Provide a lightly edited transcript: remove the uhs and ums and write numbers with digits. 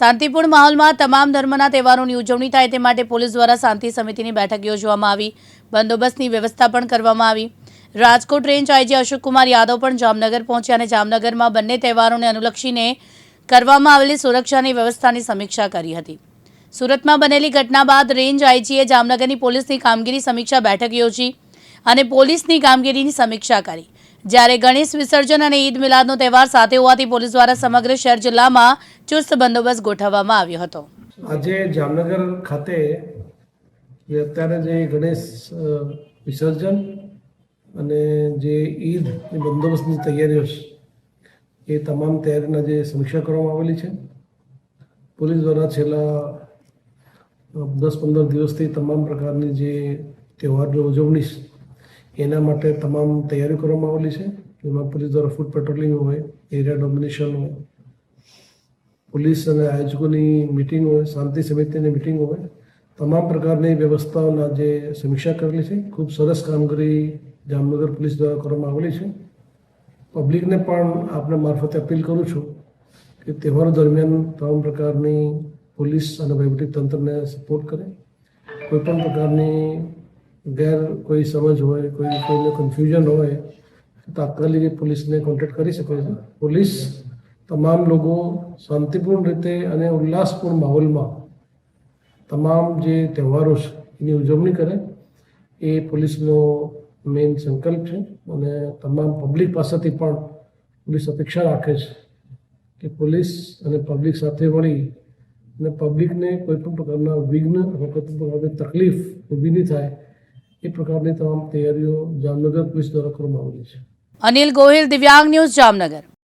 શાંતિપૂર્ણ માહોલમાં તમામ ધર્મના તહેવારોની ઉજવણી થાય તે માટે પોલીસ દ્વારા શાંતિ સમિતિની બેઠક યોજવામાં આવી. બંદોબસ્તની વ્યવસ્થા પણ કરવામાં આવી. રાજકોટ રેન્જ આઈજી અશોક કુમાર યાદવ પણ જામનગર પહોંચ્યા અને જામનગરમાં બંને તહેવારોને અનુલક્ષીને કરવામાં આવેલી સુરક્ષાની વ્યવસ્થાની સમીક્ષા કરી હતી. સુરતમાં બનેલી ઘટના બાદ રેન્જ આઈજીએ જામનગરની પોલીસની કામગીરી સમીક્ષા બેઠક યોજી અને પોલીસની કામગીરીની સમીક્ષા કરી. જ્યારે ગણેશ વિસર્જન અને ઈદ મિલાદનો તહેવાર સાથે હોવાથી પોલીસ દ્વારા સમગ્ર શહેર જિલ્લામાં ચુસ્ત બંદોબસ્ત ગોઠવવામાં આવ્યો હતો. આજે જામનગર ખાતે અત્યારે જે ગણેશ વિસર્જન અને જે ઈદ બંદોબસ્તની તૈયારીઓ છે એ તમામ તૈયારીના જે સમીક્ષા કરવામાં આવેલી છે. પોલીસ દ્વારા છેલ્લા 10-15 દિવસથી તમામ પ્રકારની જે તહેવારની ઉજવણી એના માટે તમામ તૈયારીઓ કરવામાં આવેલી છે. એમાં પોલીસ દ્વારા ફૂડ પેટ્રોલિંગ હોય, એરિયા ડોમિનેશન હોય, પોલીસ અને આયોજકોની મિટિંગ હોય, શાંતિ સમિતિની મિટિંગ હોય, તમામ પ્રકારની વ્યવસ્થાઓના જે સમીક્ષા કરેલી છે. ખૂબ સરસ કામગીરી જામનગર પોલીસ દ્વારા કરવામાં આવેલી છે. પબ્લિકને પણ આપણે મારફતે અપીલ કરું છું કે તહેવારો દરમિયાન તમામ પ્રકારની પોલીસ અને વહીવટી તંત્રને સપોર્ટ કરે. કોઈપણ પ્રકારની કોઈ સમજ હોય, કોઈને કન્ફ્યુઝન હોય તો તાત્કાલિક પોલીસને કોન્ટેક્ટ કરી શકે છે. પોલીસ તમામ લોકો શાંતિપૂર્ણ રીતે અને ઉલ્લાસપૂર્ણ માહોલમાં તમામ જે તહેવારો છે એની ઉજવણી કરે એ પોલીસનો મેઇન સંકલ્પ છે. અને તમામ પબ્લિક પાસેથી પણ પોલીસ અપેક્ષા રાખે છે કે પોલીસ અને પબ્લિક સાથે મળી અને પબ્લિકને કોઈપણ પ્રકારના વિઘ્ન અથવા કોઈપણ પ્રકારની તકલીફ ઊભી નહીં થાય એ પ્રકારની તમામ તૈયારીઓ જામનગર પોલીસ દ્વારા કરવામાં આવેલી છે. અનિલ ગોહિલ, દિવ્યાંગ ન્યૂઝ, જામનગર.